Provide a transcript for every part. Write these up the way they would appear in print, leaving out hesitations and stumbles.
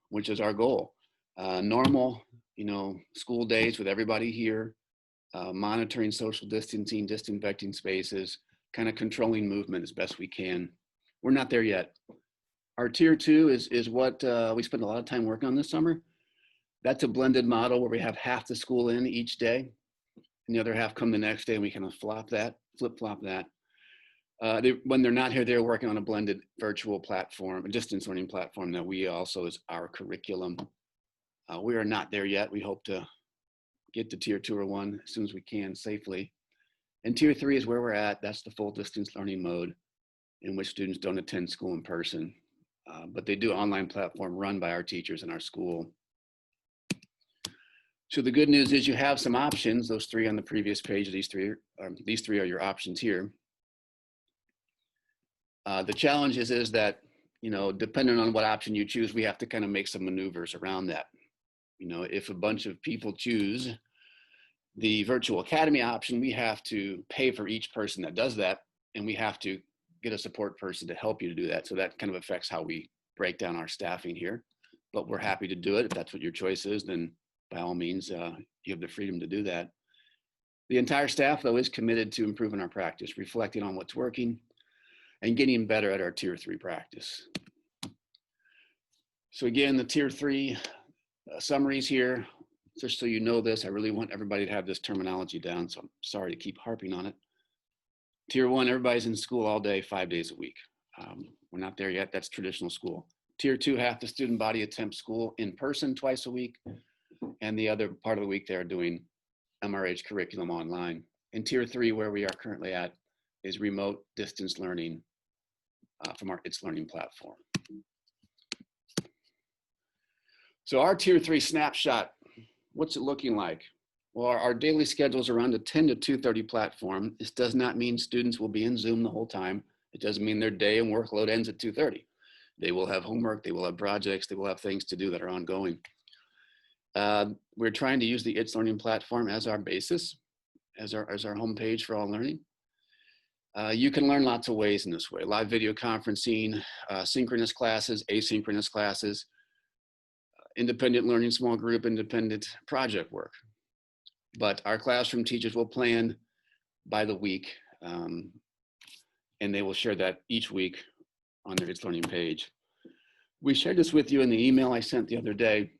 which is our goal. Normal, school days with everybody here, monitoring social distancing, disinfecting spaces, kind of controlling movement as best we can. We're not there yet. Our tier 2 is what we spent a lot of time working on this summer. That's a blended model where we have half the school in each day and the other half come the next day, and we kind of flip-flop that. When they're not here, they're working on a blended virtual platform, a distance learning platform that we also is our curriculum. We are not there yet. We hope to get to tier 2 or 1 as soon as we can safely. And tier 3 is where we're at. That's the full distance learning mode in which students don't attend school in person, but they do online platform run by our teachers in our school. So the good news is you have some options. Those 3 on the previous page, these three are your options here. The challenge is that, depending on what option you choose, we have to kind of make some maneuvers around that. If a bunch of people choose the virtual academy option, we have to pay for each person that does that, and we have to get a support person to help you to do that. So that kind of affects how we break down our staffing here, but we're happy to do it. If that's what your choice is, then by all means, you have the freedom to do that. The entire staff, though, is committed to improving our practice, reflecting on what's working, and getting better at our tier 3 practice. So again, the tier 3 summaries here, just so you know this, I really want everybody to have this terminology down, so I'm sorry to keep harping on it. Tier 1, everybody's in school all day, 5 days a week. We're not there yet, that's traditional school. Tier 2, half the student body attempts school in person twice a week, and the other part of the week they're doing MRH curriculum online. In tier 3, where we are currently at, is remote distance learning from our It's Learning platform. So our tier 3 snapshot, what's it looking like? Well, our daily schedules are on the 10 to 2:30 platform. This does not mean students will be in Zoom the whole time. It doesn't mean their day and workload ends at 2:30. They will have homework, they will have projects, they will have things to do that are ongoing. We're trying to use the It's Learning platform as our basis, as our homepage for all learning. You can learn lots of ways in this way: live video conferencing, synchronous classes, asynchronous classes, independent learning, small group, independent project work. But our classroom teachers will plan by the week, and they will share that each week on their It's Learning page. We shared this with you in the email I sent the other day.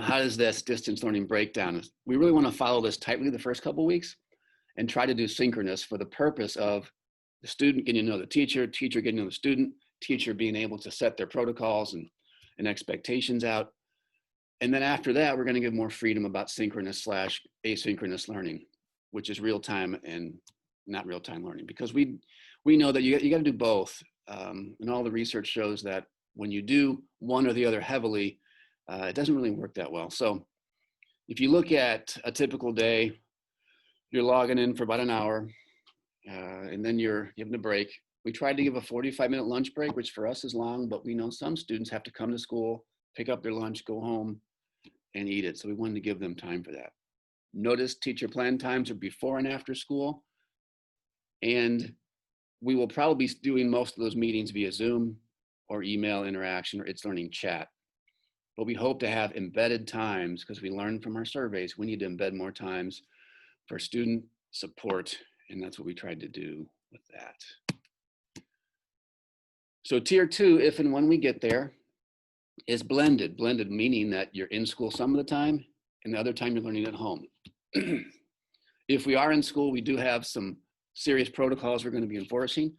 How does this distance learning break down? We really want to follow this tightly the first couple of weeks and try to do synchronous for the purpose of the student getting to know the teacher, teacher getting to know the student, teacher being able to set their protocols and expectations out. And then after that, we're going to give more freedom about synchronous/asynchronous learning, which is real time and not real time learning, because we know that you got to do both. And all the research shows that when you do one or the other heavily, it doesn't really work that well. So if you look at a typical day, you're logging in for about an hour, and then you're giving a break. We tried to give a 45-minute lunch break, which for us is long, but we know some students have to come to school, pick up their lunch, go home, and eat it. So we wanted to give them time for that. Notice teacher plan times are before and after school. And we will probably be doing most of those meetings via Zoom or email interaction or It's Learning chat. But we hope to have embedded times, because we learned from our surveys, we need to embed more times for student support. And that's what we tried to do with that. So tier 2, if and when we get there, is blended. Blended meaning that you're in school some of the time and the other time you're learning at home. If we are in school, we do have some serious protocols we're going to be enforcing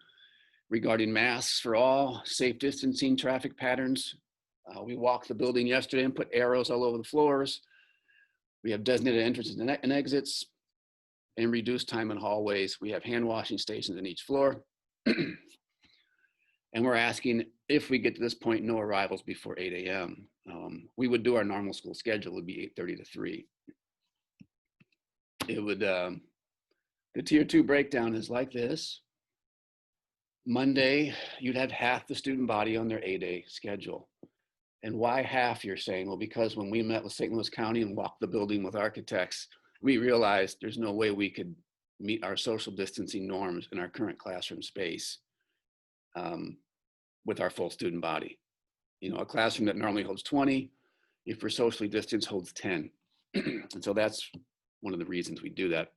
regarding masks for all, safe distancing, traffic patterns. We walked the building yesterday and put arrows all over the floors. We have designated entrances and exits and reduced time in hallways. We have hand washing stations in each floor. And we're asking, if we get to this point, no arrivals before 8 a.m. We would do our normal school schedule, it would be 8:30 to 3. It would, the tier 2 breakdown is like this. Monday, you'd have half the student body on their A-day schedule. And why half, you're saying? Well, because when we met with St. Louis County and walked the building with architects, we realized there's no way we could meet our social distancing norms in our current classroom space with our full student body. You know, a classroom that normally holds 20, if we're socially distanced, holds 10. And so that's one of the reasons we do that.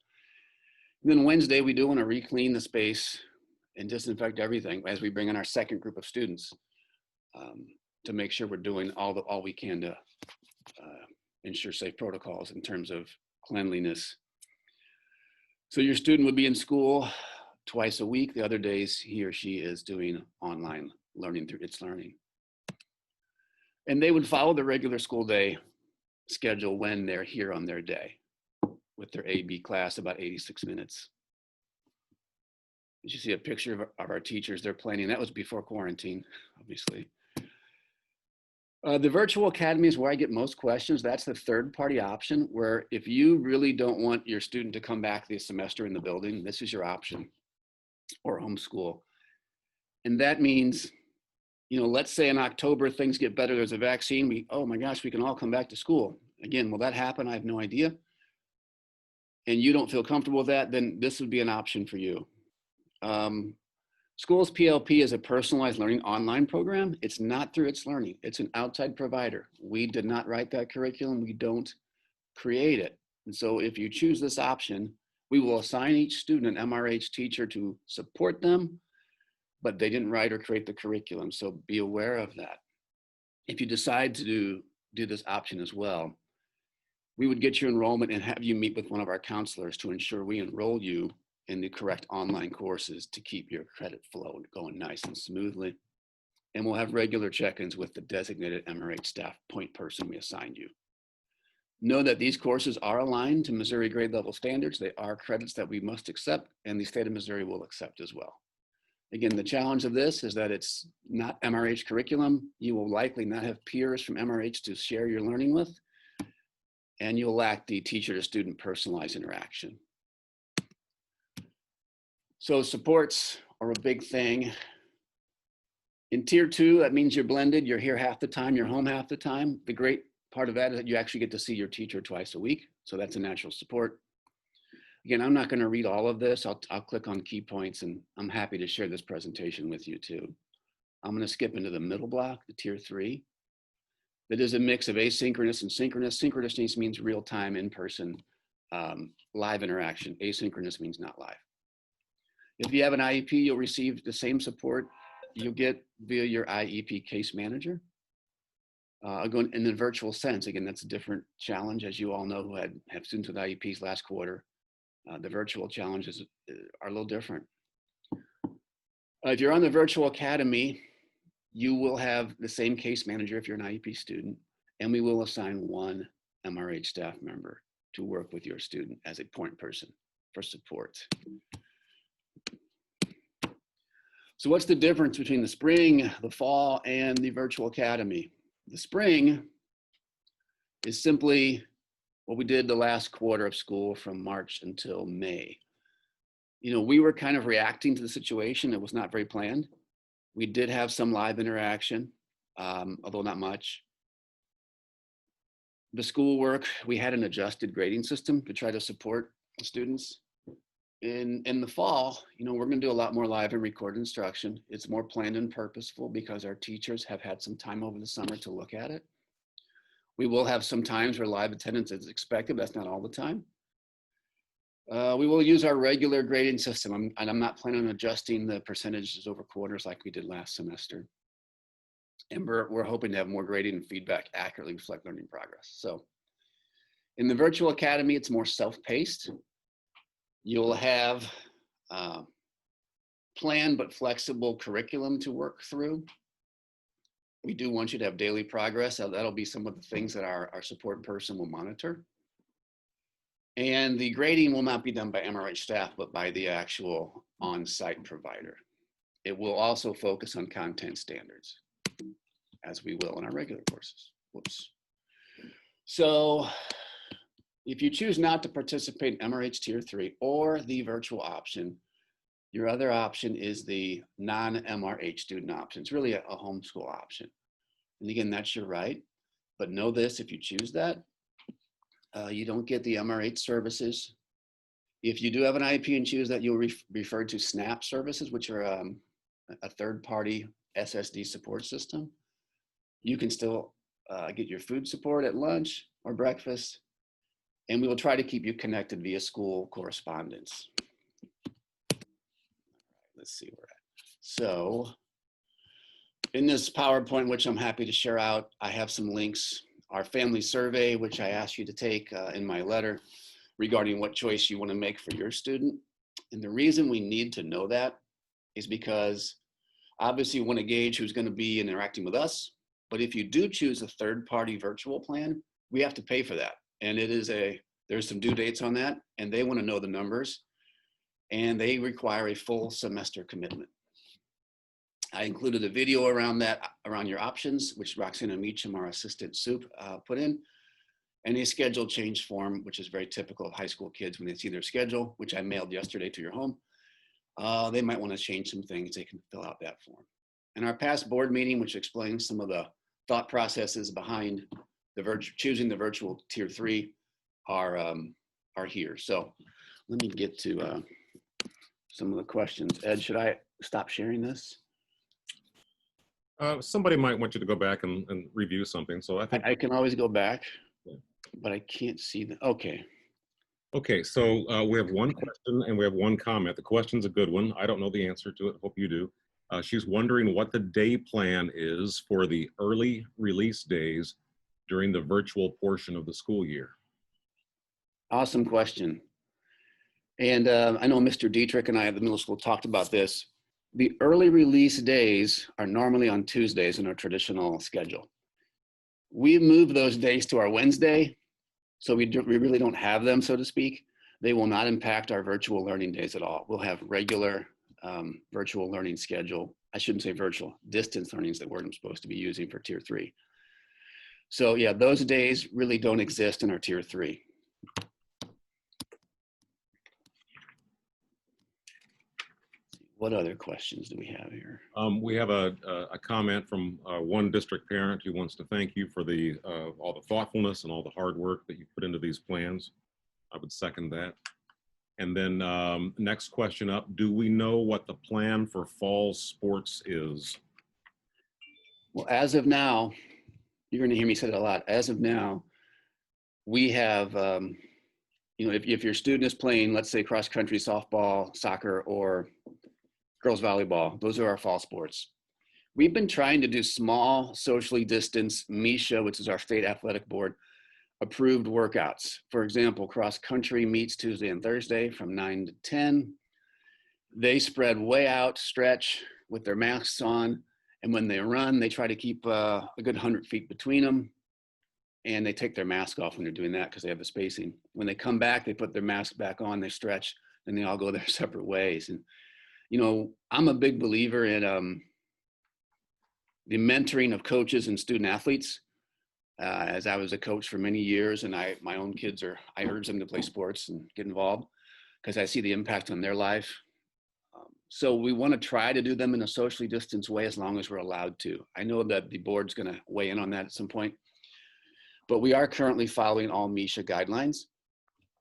And then Wednesday, we do want to re-clean the space and disinfect everything as we bring in our second group of students, to make sure we're doing all we can to ensure safe protocols in terms of cleanliness. So your student would be in school twice a week. The other days, he or she is doing online learning through It's Learning. And they would follow the regular school day schedule when they're here on their day with their A/B class, about 86 minutes. As you see a picture of our teachers, they're planning. That was before quarantine, obviously. The virtual academy is where I get most questions. That's the third-party option, where if you really don't want your student to come back this semester in the building, this is your option, or homeschool. And that means, you know, let's say in October things get better, there's a vaccine, oh my gosh, we can all come back to school. Again, will that happen? I have no idea. And you don't feel comfortable with that, then this would be an option for you. Schools PLP is a personalized learning online program. It's not through It's Learning. It's an outside provider. We did not write that curriculum. We don't create it. And so if you choose this option, we will assign each student an MRH teacher to support them, but they didn't write or create the curriculum. So be aware of that. If you decide to do this option as well, we would get your enrollment and have you meet with one of our counselors to ensure we enroll you in the correct online courses to keep your credit flow going nice and smoothly. And we'll have regular check-ins with the designated MRH staff point person we assigned you. Know that these courses are aligned to Missouri grade level standards. They are credits that we must accept, and the state of Missouri will accept as well. Again, the challenge of this is that it's not MRH curriculum. You will likely not have peers from MRH to share your learning with, and you'll lack the teacher to student personalized interaction. So supports are a big thing. In tier 2, that means you're blended. You're here half the time, you're home half the time. The great part of that is that you actually get to see your teacher twice a week. So that's a natural support. Again, I'm not going to read all of this. I'll click on key points, and I'm happy to share this presentation with you too. I'm going to skip into the middle block, the tier 3. That is a mix of asynchronous and synchronous. Synchronous means real-time, in-person, live interaction. Asynchronous means not live. If you have an IEP, you'll receive the same support you'll get via your IEP case manager. Going in the virtual sense, again, that's a different challenge, as you all know who have students with IEPs last quarter. The virtual challenges are a little different. If you're on the virtual academy, you will have the same case manager if you're an IEP student, and we will assign one MRH staff member to work with your student as a point person for support. So what's the difference between the spring, the fall, and the virtual academy? The spring is simply what we did the last quarter of school from March until May. You know, we were kind of reacting to the situation. It was not very planned. We did have some live interaction, although not much. The schoolwork, we had an adjusted grading system to try to support the students. In the fall, you know, we're going to do a lot more live and recorded instruction. It's more planned and purposeful because our teachers have had some time over the summer to look at it. We will have some times where live attendance is expected. That's not all the time. We will use our regular grading system, and I'm not planning on adjusting the percentages over quarters like we did last semester. And we're hoping to have more grading and feedback accurately reflect learning progress. So in the virtual academy, it's more self-paced. You'll have planned but flexible curriculum to work through. We do want you to have daily progress. That'll be some of the things that our support person will monitor. And the grading will not be done by MRH staff, but by the actual on-site provider. It will also focus on content standards, as we will in our regular courses. Whoops. So if you choose not to participate in MRH Tier 3 or the virtual option, your other option is the non-MRH student option. It's really a homeschool option. And again, that's your right. But know this, if you choose that, you don't get the MRH services. If you do have an IEP and choose that, you'll refer to SNAP services, which are a third-party SSD support system. You can still get your food support at lunch or breakfast, and we will try to keep you connected via school correspondence. Let's see where we're at. So in this PowerPoint, which I'm happy to share out, I have some links. Our family survey, which I asked you to take in my letter regarding what choice you want to make for your student. And the reason we need to know that is because obviously we want to gauge who's going to be interacting with us. But if you do choose a third-party virtual plan, we have to pay for that. And there's some due dates on that, and they want to know the numbers, and they require a full semester commitment. I included a video around that, around your options, which Roxana Meacham, our assistant soup, put in, and a schedule change form, which is very typical of high school kids when they see their schedule, which I mailed yesterday to your home. They might want to change some things. They can fill out that form. And our past board meeting, which explains some of the thought processes behind choosing the virtual tier 3, are here. So let me get to some of the questions. Ed, should I stop sharing this? Somebody might want you to go back and review something. So I think I can always go back, but I can't see the, okay. Okay, so we have one question and we have one comment. The question's a good one. I don't know the answer to it. Hope you do. She's wondering what the day plan is for the early release days during the virtual portion of the school year. Awesome question. And I know Mr. Dietrich and I at the middle school talked about this. The early release days are normally on Tuesdays in our traditional schedule. We moved those days to our Wednesday, so we really don't have them, so to speak. They will not impact our virtual learning days at all. We'll have regular virtual learning schedule. I shouldn't say virtual, distance learning is the word I'm supposed to be using for tier 3. So yeah, those days really don't exist in our tier 3. What other questions do we have here? We have a comment from one district parent who wants to thank you for all the thoughtfulness and all the hard work that you put into these plans. I would second that. And then next question up, do we know what the plan for fall sports is? Well, as of now, you're going to hear me say that a lot. As of now, we have, if your student is playing, let's say cross country, softball, soccer, or girls volleyball, those are our fall sports. We've been trying to do small, socially distanced MISHA, which is our state athletic board, approved workouts. For example, cross country meets Tuesday and Thursday from 9 to 10. They spread way out, stretch with their masks on. And when they run, they try to keep a good 100 feet between them. And they take their mask off when they're doing that because they have the spacing. When they come back, they put their mask back on, they stretch, and they all go their separate ways. And I'm a big believer in the mentoring of coaches and student athletes. As I was a coach for many years, and my own kids I urge them to play sports and get involved because I see the impact on their life. So we want to try to do them in a socially distanced way as long as we're allowed to. I know that the board's going to weigh in on that at some point, but we are currently following all MISHA guidelines.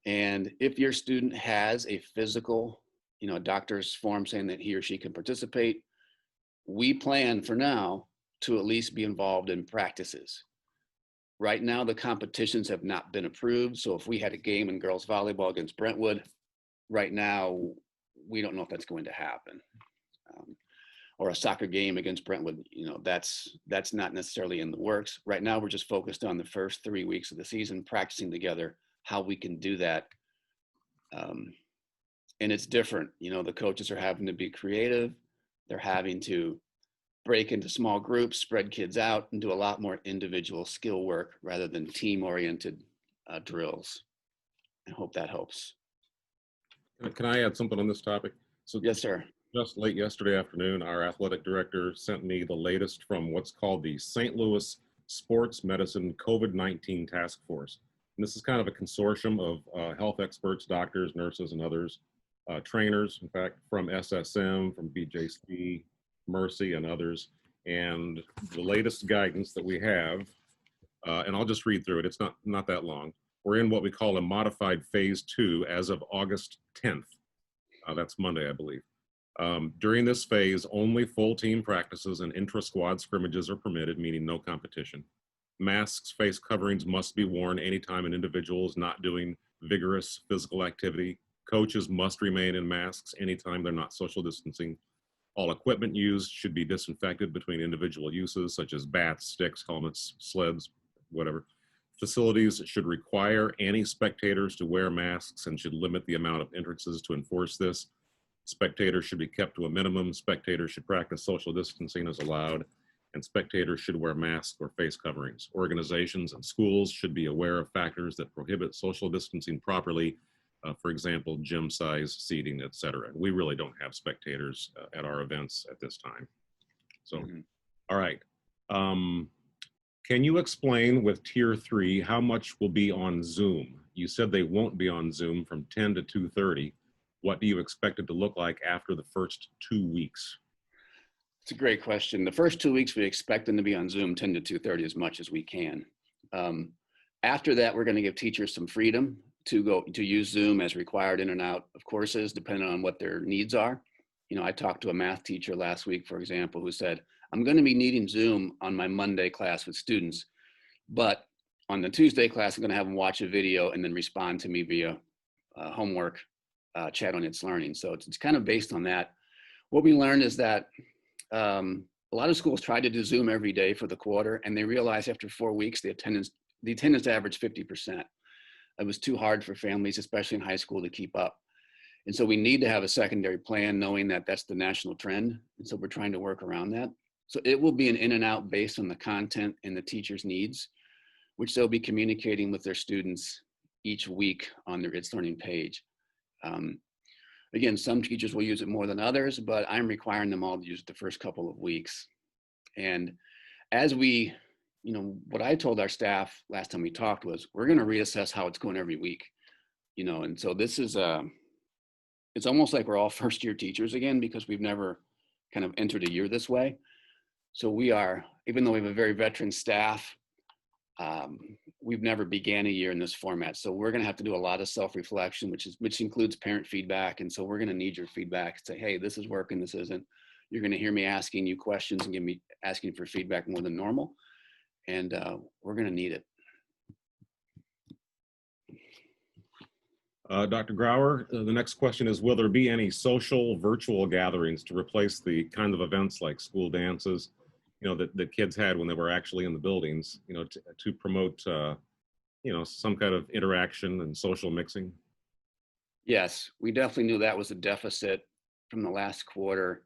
And if your student has a physical, a doctor's form saying that he or she can participate, we plan for now to at least be involved in practices. Right now, the competitions have not been approved. So if we had a game in girls volleyball against Brentwood, right now, we don't know if that's going to happen. Or a soccer game against Brentwood, that's not necessarily in the works. Right now, we're just focused on the first 3 weeks of the season, practicing together how we can do that. And it's different. The coaches are having to be creative. They're having to break into small groups, spread kids out, and do a lot more individual skill work rather than team-oriented drills. I hope that helps. Can I add something on this topic? So yes, sir. Just late yesterday afternoon, our athletic director sent me the latest from what's called the St. Louis Sports Medicine COVID-19 Task Force. And this is kind of a consortium of health experts, doctors, nurses, and others, trainers, in fact, from SSM, from BJC, Mercy, and others. And the latest guidance that we have, and I'll just read through it, it's not that long. We're in what we call a modified phase 2 as of August 10th. That's Monday, I believe. During this phase, only full team practices and intra-squad scrimmages are permitted, meaning no competition. Masks, face coverings must be worn anytime an individual is not doing vigorous physical activity. Coaches must remain in masks anytime they're not social distancing. All equipment used should be disinfected between individual uses, such as bats, sticks, helmets, sleds, whatever. Facilities should require any spectators to wear masks and should limit the amount of entrances to enforce this. Spectators should be kept to a minimum. Spectators should practice social distancing as allowed, and spectators should wear masks or face coverings. Organizations and schools should be aware of factors that prohibit social distancing properly, for example, gym size, seating, etc. We really don't have spectators at our events at this time. So, all right. Can you explain with Tier 3 how much will be on Zoom? You said they won't be on Zoom from 10 to 2:30. What do you expect it to look like after the first 2 weeks? It's a great question. The first 2 weeks, we expect them to be on Zoom 10 to 2:30 as much as we can. After that, we're going to give teachers some freedom to use Zoom as required in and out of courses, depending on what their needs are. You know, I talked to a math teacher last week, for example, who said, I'm going to be needing Zoom on my Monday class with students, but on the Tuesday class, I'm going to have them watch a video and then respond to me via homework chat on It's Learning. So it's kind of based on that. What we learned is that a lot of schools tried to do Zoom every day for the quarter, and they realized after 4 weeks, the attendance averaged 50%. It was too hard for families, especially in high school, to keep up. And so we need to have a secondary plan, knowing that that's the national trend. And so we're trying to work around that. So it will be an in and out based on the content and the teacher's needs, which they'll be communicating with their students each week on their It's Learning page. Again, some teachers will use it more than others, but I'm requiring them all to use it the first couple of weeks. And as we, you know, what I told our staff last time we talked was, we're going to reassess how it's going every week, you know, and so this is it's almost like we're all first year teachers again, because we've never kind of entered a year this way. So we are, even though we have a very veteran staff, we've never began a year in this format. So we're going to have to do a lot of self-reflection, which includes parent feedback. And so we're going to need your feedback. Say, hey, this is working, this isn't. You're going to hear me asking you questions and asking for feedback more than normal. And we're going to need it. Dr. Grauer, the next question is, will there be any social virtual gatherings to replace the kind of events like school dances, you know, that kids had when they were actually in the buildings, you know, to promote, you know, some kind of interaction and social mixing? Yes, we definitely knew that was a deficit from the last quarter.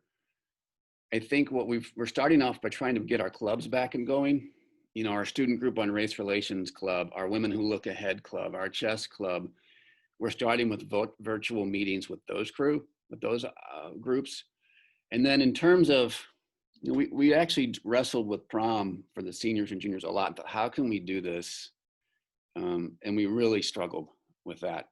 I think what we're starting off by trying to get our clubs back and going. You know, our student group on race relations club, our Women Who Look Ahead club, our chess club. We're starting with virtual meetings with those groups. And then in terms of, you know, we actually wrestled with prom for the seniors and juniors a lot. How can we do this? And we really struggled with that.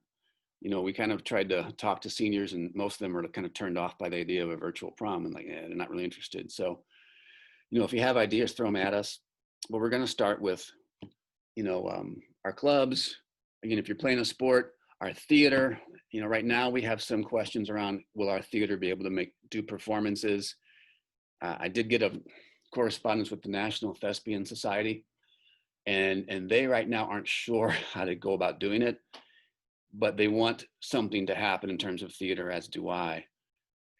You know, we kind of tried to talk to seniors, and most of them are kind of turned off by the idea of a virtual prom, and like, they're not really interested. So, you know, if you have ideas, throw them at us. But we're going to start with, you know, our clubs. Again, if you're playing a sport, our theater. You know, right now we have some questions around, will our theater be able to do performances? I did get a correspondence with the National Thespian Society, and they right now aren't sure how to go about doing it, but they want something to happen in terms of theater, as do I.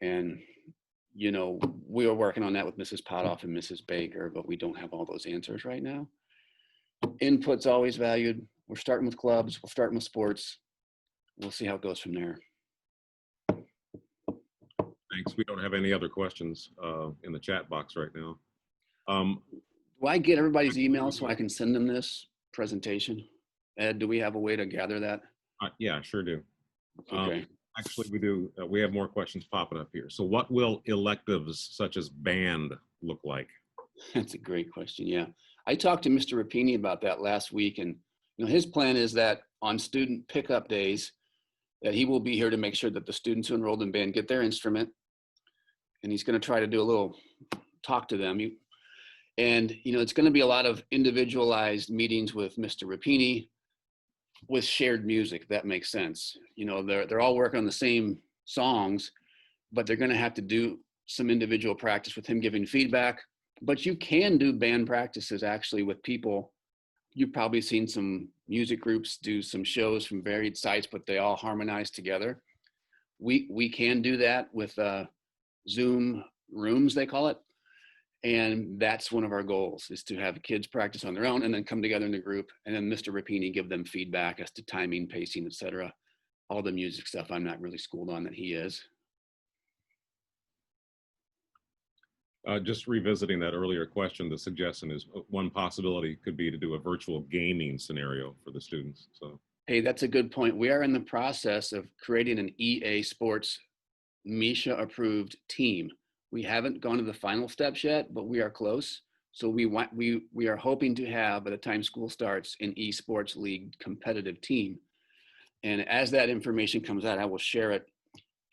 And, you know, we are working on that with Mrs. Potoff and Mrs. Baker, but we don't have all those answers right now. Input's always valued. We're starting with clubs, we're starting with sports. We'll see how it goes from there. Thanks. We don't have any other questions in the chat box right now. Do I get everybody's email so I can send them this presentation? Ed, do we have a way to gather that? Yeah, sure do. Okay. Actually, we do. We have more questions popping up here. So what will electives such as band look like? That's a great question. Yeah. I talked to Mr. Rapini about that last week, and you know, his plan is that on student pickup days, that he will be here to make sure that the students who enrolled in band get their instrument, and he's going to try to do a little talk to them. And you know, it's going to be a lot of individualized meetings with Mr. Rapini with shared music, if that makes sense. You know, they're all working on the same songs, but they're going to have to do some individual practice with him giving feedback. But you can do band practices actually with people. You've probably seen some music groups do some shows from varied sites, but they all harmonize together. We can do that with Zoom rooms, they call it. And that's one of our goals, is to have kids practice on their own and then come together in a group, and then Mr. Rapini give them feedback as to timing, pacing, etc. All the music stuff I'm not really schooled on that he is. Just revisiting that earlier question, the suggestion is one possibility could be to do a virtual gaming scenario for the students. So, hey, that's a good point. We are in the process of creating an EA Sports Misha approved team. We haven't gone to the final steps yet, but we are close. So we are hoping to have, by the time school starts, an esports league competitive team. And as that information comes out, I will share it,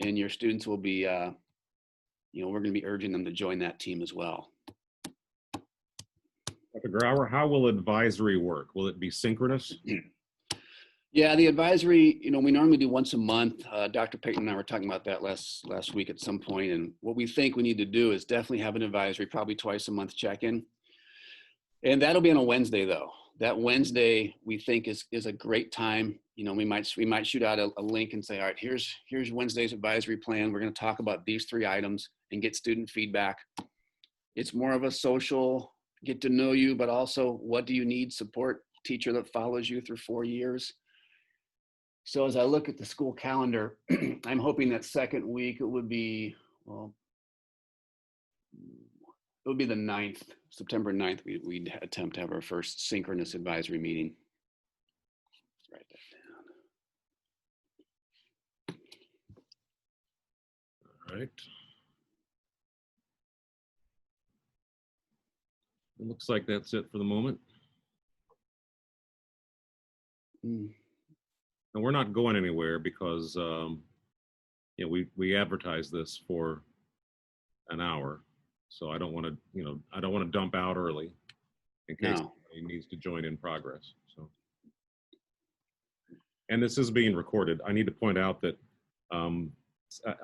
and your students will be, we're going to be urging them to join that team as well. Dr. Grauer, how will advisory work? Will it be synchronous? Yeah, the advisory, we normally do once a month. Dr. Payton and I were talking about that last week at some point, and what we think we need to do is definitely have an advisory, probably twice a month check-in. And that'll be on a Wednesday, though. That Wednesday we think is a great time. We might shoot out a link and say, all right, here's Wednesday's advisory plan. We're going to talk about these 3 items and get student feedback. It's more of a social, get to know you, but also what do you need? Support teacher that follows you through 4 years. So as I look at the school calendar, I'm hoping that second week it would be, it would be the 9th, September 9th, we'd attempt to have our first synchronous advisory meeting. Let's write that down. All right. It looks like that's it for the moment. And we're not going anywhere because we advertise this for an hour, so I don't want to dump out early in case he needs to join in progress. So, and this is being recorded. I need to point out that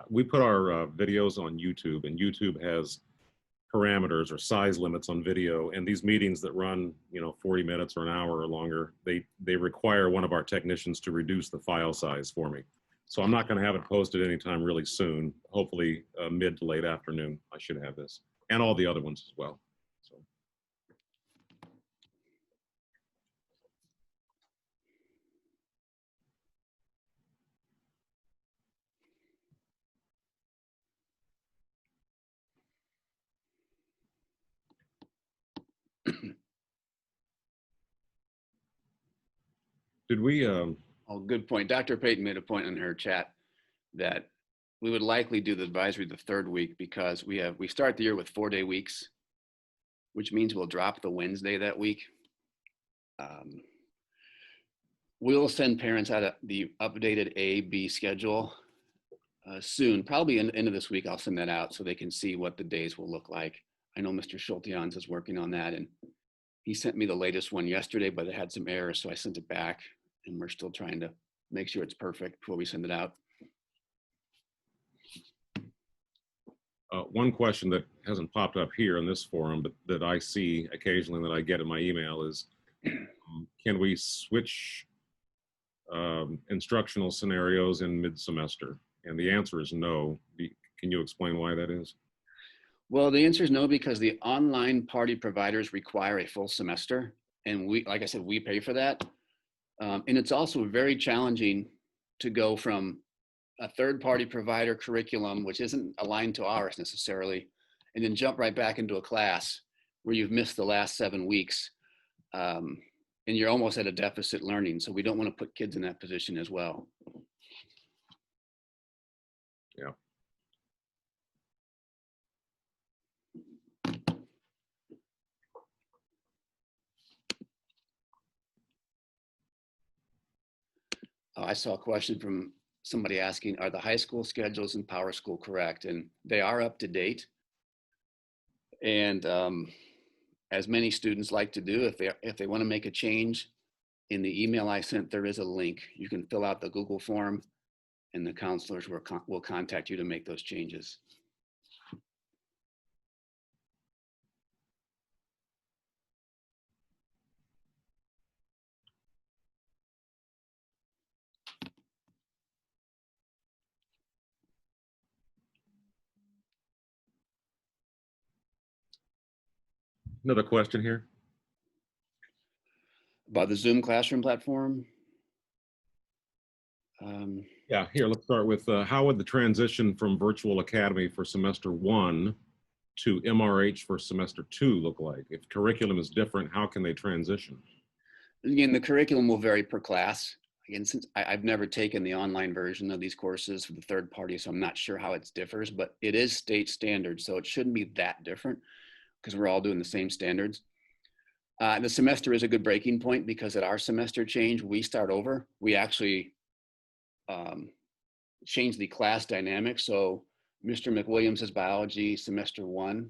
we put our videos on YouTube, and YouTube has parameters or size limits on video, and these meetings that run 40 minutes or an hour or longer, they require one of our technicians to reduce the file size for me. So I'm not going to have it posted anytime really soon. Hopefully mid to late afternoon I should have this, and all the other ones as well. So did we oh, good point. Dr. Payton made a point in her chat that we would likely do the advisory the 3rd week because we start the year with 4-day weeks, which means we'll drop the Wednesday that week. We'll send parents out the updated A/B schedule soon, probably in the end of this week. I'll send that out so they can see what the days will look like. I know Mr. Schultians is working on that, and he sent me the latest one yesterday, but it had some errors, so I sent it back, and we're still trying to make sure it's perfect before we send it out. One question that hasn't popped up here in this forum, but that I see occasionally that I get in my email is, can we switch instructional scenarios in mid-semester? And the answer is no. Can you explain why that is? Well, the answer is no, because the online party providers require a full semester. And like I said, we pay for that. And it's also very challenging to go from a third-party provider curriculum, which isn't aligned to ours necessarily, and then jump right back into a class where you've missed the last 7 weeks. And you're almost at a deficit learning. So we don't want to put kids in that position as well. Yeah. I saw a question from somebody asking, are the high school schedules in Power School correct? And they are up to date. And as many students like to do, if they want to make a change, in the email I sent, there is a link. You can fill out the Google form and the counselors will contact you to make those changes. Another question here. About the Zoom classroom platform. Yeah, here, let's start with how would the transition from Virtual Academy for semester 1 to MRH for semester 2 look like? If curriculum is different, how can they transition? Again, the curriculum will vary per class. Again, since I've never taken the online version of these courses for the third party, so I'm not sure how it differs, but it is state standard, so it shouldn't be that different because we're all doing the same standards. The semester is a good breaking point because at our semester change, we start over. We actually change the class dynamic. So Mr. McWilliams' biology semester 1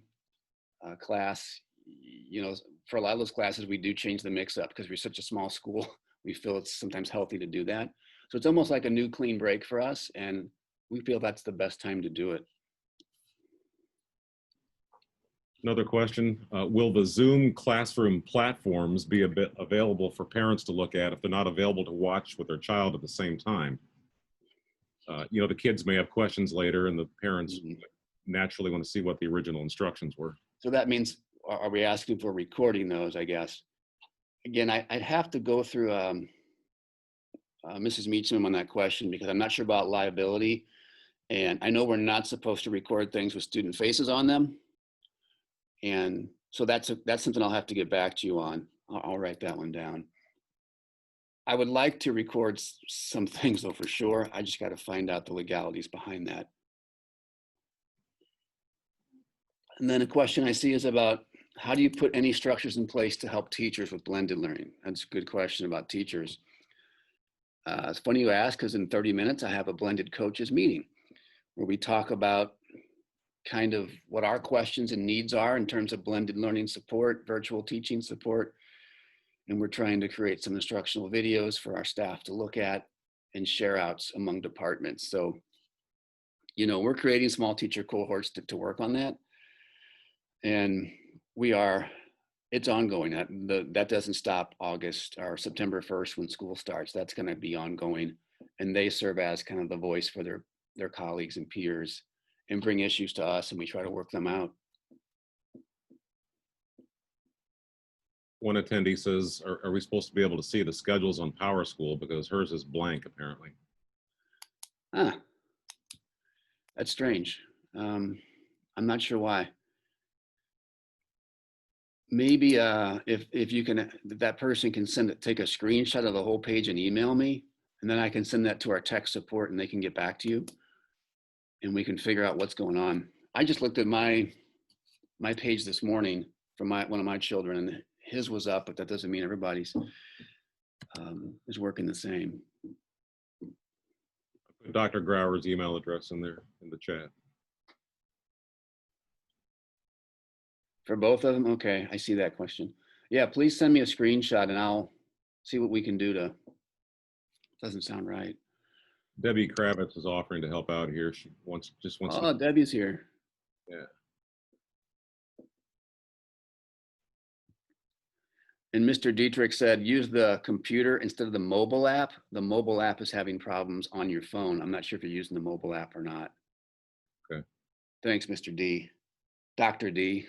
class, you know, for a lot of those classes, we do change the mix up because we're such a small school. We feel it's sometimes healthy to do that. So it's almost like a new clean break for us. And we feel that's the best time to do it. Another question, will the Zoom classroom platforms be available for parents to look at if they're not available to watch with their child at the same time? You know, the kids may have questions later and the parents naturally want to see what the original instructions were. So that means, are we asking for recording those, I guess? Again, I'd have to go through Mrs. Meacham on that question because I'm not sure about liability. And I know we're not supposed to record things with student faces on them. And so that's something I'll have to get back to you on. I'll write that one down. I would like to record some things though, for sure. I just got to find out the legalities behind that. And then a question I see is about how do you put any structures in place to help teachers with blended learning? That's a good question about teachers. It's funny you ask because in 30 minutes, I have a blended coaches meeting where we talk about kind of what our questions and needs are in terms of blended learning support, virtual teaching support. And we're trying to create some instructional videos for our staff to look at and share outs among departments. So, you know, we're creating small teacher cohorts to work on that. And it's ongoing. That doesn't stop August or September 1st when school starts. That's going to be ongoing. And they serve as kind of the voice for their colleagues and peers and bring issues to us, and we try to work them out. One attendee says, are we supposed to be able to see the schedules on PowerSchool because hers is blank apparently? That's strange. I'm not sure why. Maybe if you can, that person can take a screenshot of the whole page and email me, and then I can send that to our tech support and they can get back to you and we can figure out what's going on. I just looked at my page this morning from one of my children and his was up, but that doesn't mean everybody's is working the same. Dr. Grauer's email address in there in the chat. For both of them? Okay, I see that question. Yeah, please send me a screenshot and I'll see what we can do to, doesn't sound right. Debbie Kravitz is offering to help out here. She just wants Oh, Debbie's here. Yeah. And Mr. Dietrich said, use the computer instead of the mobile app. The mobile app is having problems on your phone. I'm not sure if you're using the mobile app or not. Okay. Thanks, Mr. D. Dr. D.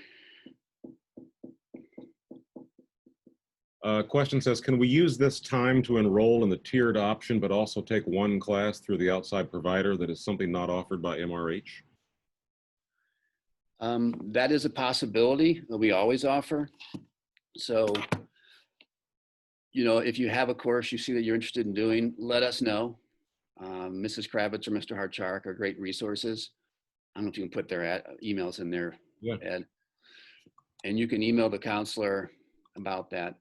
Question says, can we use this time to enroll in the tiered option, but also take one class through the outside provider that is something not offered by MRH? That is a possibility that we always offer. So, you know, if you have a course you see that you're interested in doing, let us know. Mrs. Kravitz or Mr. Harchark are great resources. I don't know if you can put their emails in there, Yeah. Ed. And you can email the counselor about that.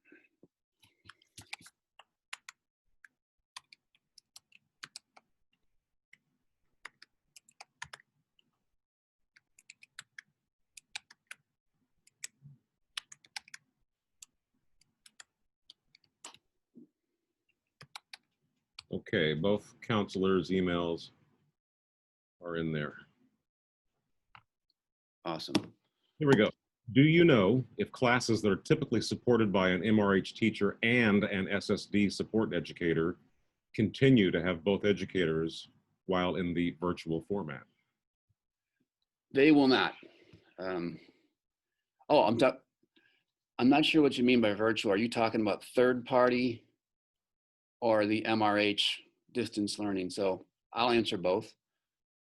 Okay, both counselors' emails are in there. Awesome. Here we go. Do you know if classes that are typically supported by an MRH teacher and an SSD support educator continue to have both educators while in the virtual format? They will not. Oh, I'm not sure what you mean by virtual. Are you talking about third party or the MRH distance learning? So I'll answer both.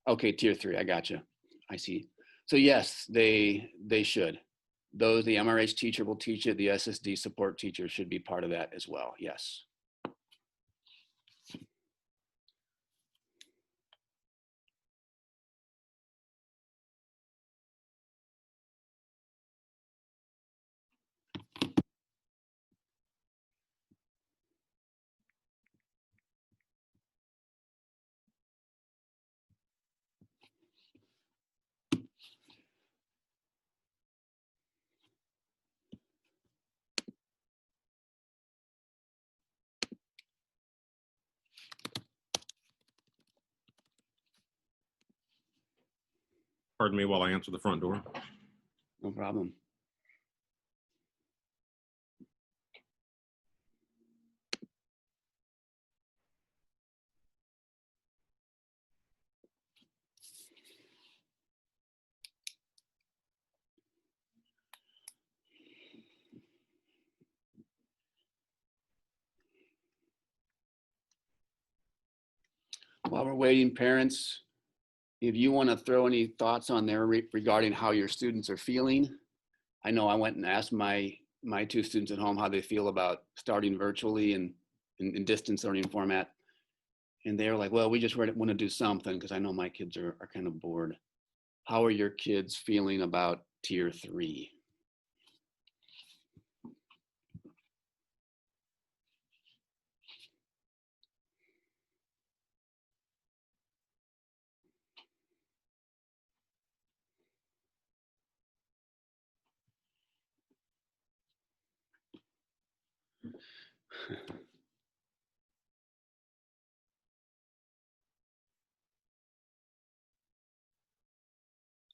Okay, tier 3, I got you. I see. So yes, they should. The MRH teacher will teach it. The SSD support teacher should be part of that as well. Yes. Pardon me while I answer the front door. No problem. While we're waiting, parents, if you want to throw any thoughts on there regarding how your students are feeling. I know I went and asked my 2 students at home how they feel about starting virtually and in distance learning format. And they were like, well, we just want to do something because I know my kids are kind of bored. How are your kids feeling about tier 3?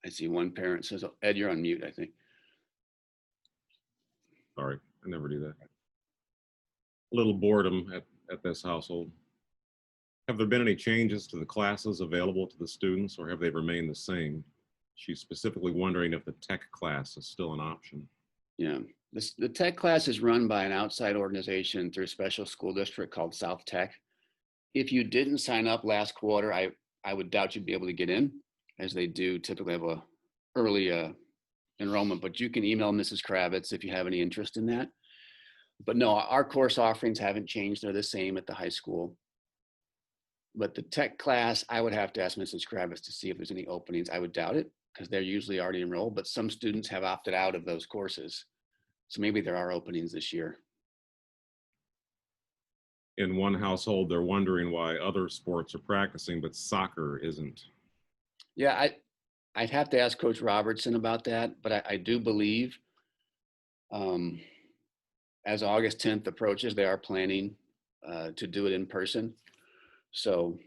I see one parent says, oh, Ed, you're on mute, I think. Sorry, I never do that. A little boredom at this household. Have there been any changes to the classes available to the students, or have they remained the same? She's specifically wondering if the tech class is still an option. Yeah, the tech class is run by an outside organization through a special school district called South Tech. If you didn't sign up last quarter, I would doubt you'd be able to get in, as they do typically have a early enrollment, but you can email Mrs. Kravitz if you have any interest in that. But no, our course offerings haven't changed. They're the same at the high school. But the tech class, I would have to ask Mrs. Kravitz to see if there's any openings. I would doubt it because they're usually already enrolled, but some students have opted out of those courses. So maybe there are openings this year. In one household, they're wondering why other sports are practicing, but soccer isn't. Yeah, I'd have to ask Coach Robertson about that, but I do believe as August 10th approaches, they are planning to do it in person. So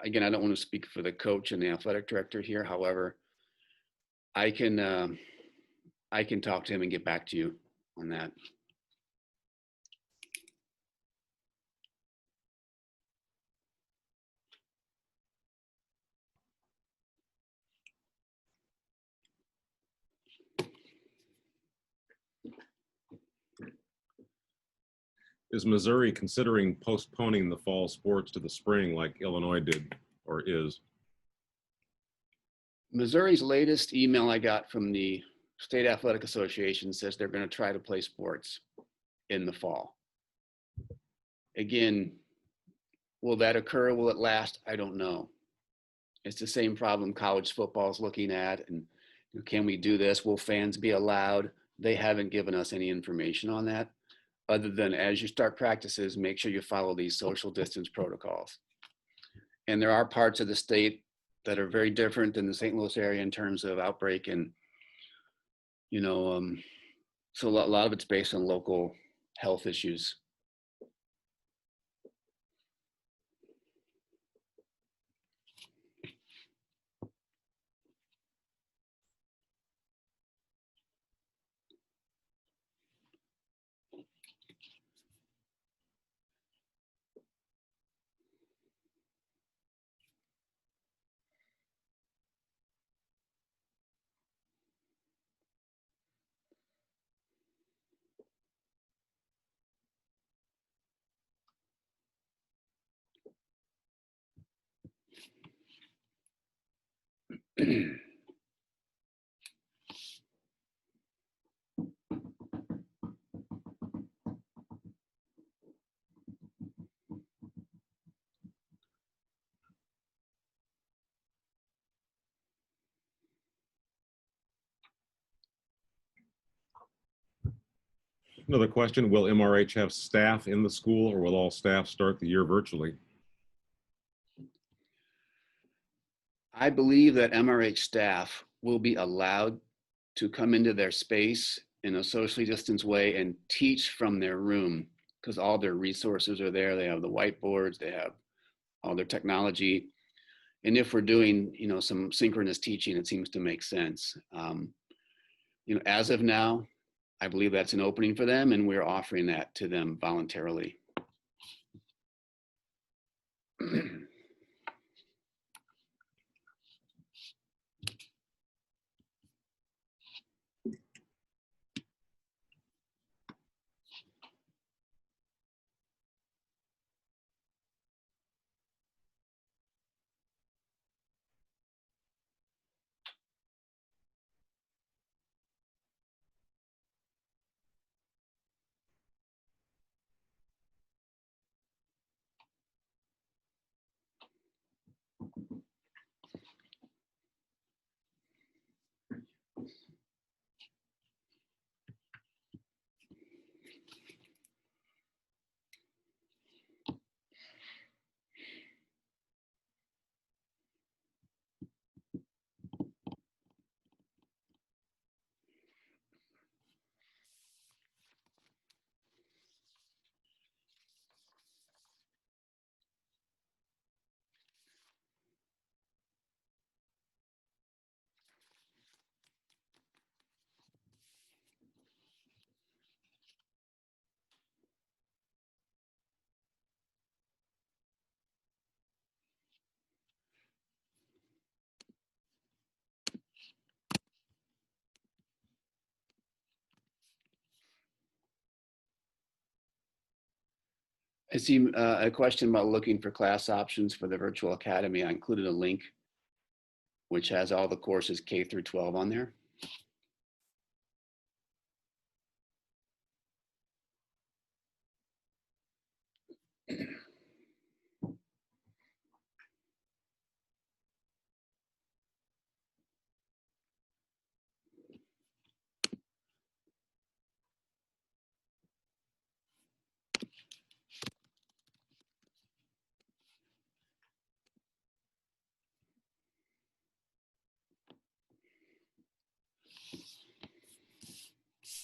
again, I don't want to speak for the coach and the athletic director here. However, I can talk to him and get back to you on that. Is Missouri considering postponing the fall sports to the spring like Illinois did, or is? Missouri's latest email I got from the State Athletic Association says they're going to try to play sports in the fall. Again, will that occur? Will it last? I don't know. It's the same problem college football is looking at. And can we do this? Will fans be allowed? They haven't given us any information on that, other than as you start practices, make sure you follow these social distance protocols. And there are parts of the state that are very different than the St. Louis area in terms of outbreak. And, so a lot of it's based on local health issues. Another question, will MRH have staff in the school or will all staff start the year virtually? I believe that MRH staff will be allowed to come into their space in a socially distanced way and teach from their room because all their resources are there. They have the whiteboards, they have all their technology. And if we're doing, some synchronous teaching, it seems to make sense. As of now, I believe that's an opening for them, and we're offering that to them voluntarily. I see a question about looking for class options for the virtual academy. I included a link which has all the courses K through 12 on there.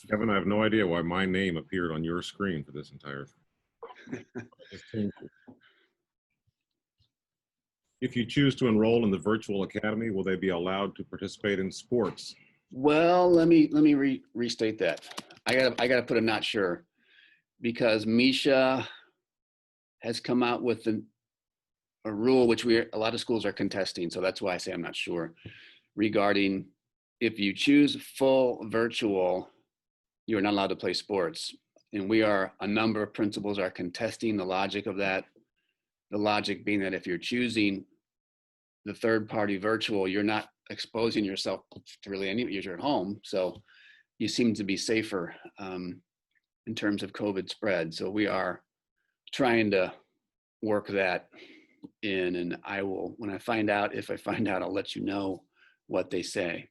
Kevin, I have no idea why my name appeared on your screen for this entire thing. If you choose to enroll in the virtual academy, will they be allowed to participate in sports? Well, let me restate that. I gotta put a not sure because Misha has come out with a rule which a lot of schools are contesting. So that's why I say I'm not sure regarding if you choose full virtual, you're not allowed to play sports. And a number of principals are contesting the logic of that. The logic being that if you're choosing the third party virtual, you're not exposing yourself to really any, you're at home. So you seem to be safer in terms of COVID spread. So we are trying to work that in, and I will, when I find out, if I find out, I'll let you know what they say.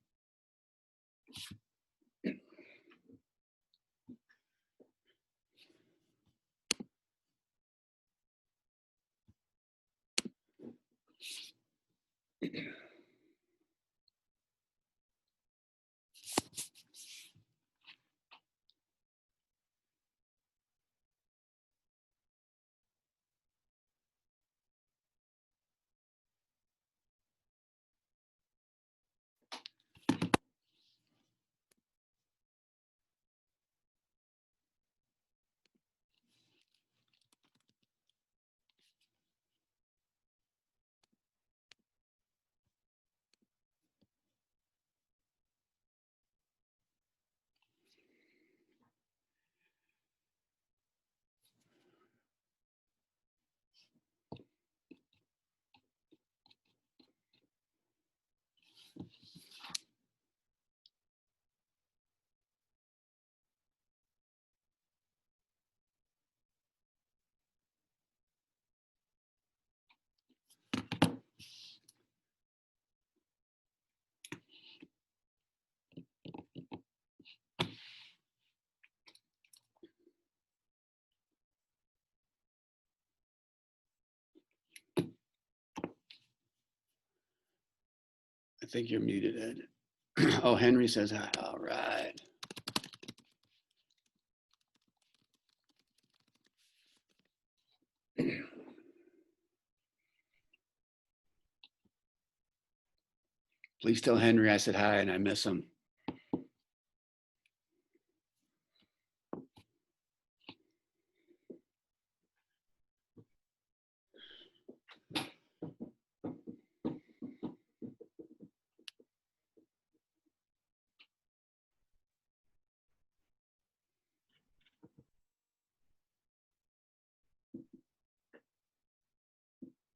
think you're muted, Ed. Oh, Henry says hi. All right. Please tell Henry I said hi and I miss him.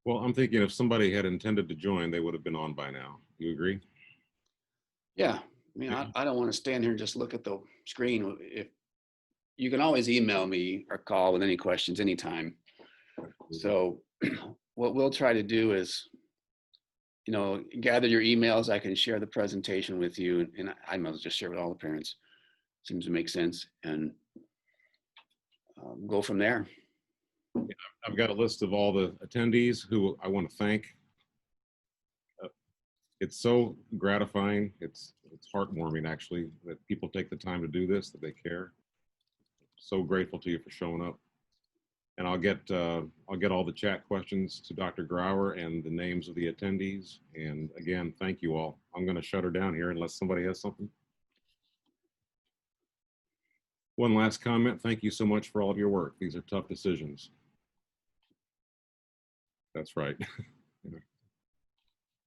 Well, I'm thinking if somebody had intended to join, they would have been on by now. You agree? Yeah, I mean, I don't want to stand here and just look at the screen. If you can always email me or call with any questions anytime. So what we'll try to do is, gather your emails. I can share the presentation with you, and I might just share with all the parents. Seems to make sense, and go from there. I've got a list of all the attendees who I want to thank. It's so gratifying. It's heartwarming, actually, that people take the time to do this, that they care. So grateful to you for showing up. And I'll get all the chat questions to Dr. Grauer and the names of the attendees. And again, thank you all. I'm going to shut her down here unless somebody has something. One last comment. Thank you so much for all of your work. These are tough decisions. That's right.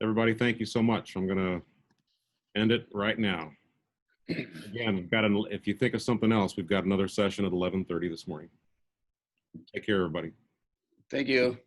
Everybody, thank you so much. I'm going to end it right now. Again, we've got if you think of something else, we've got another session at 11:30 this morning. Take care, everybody. Thank you.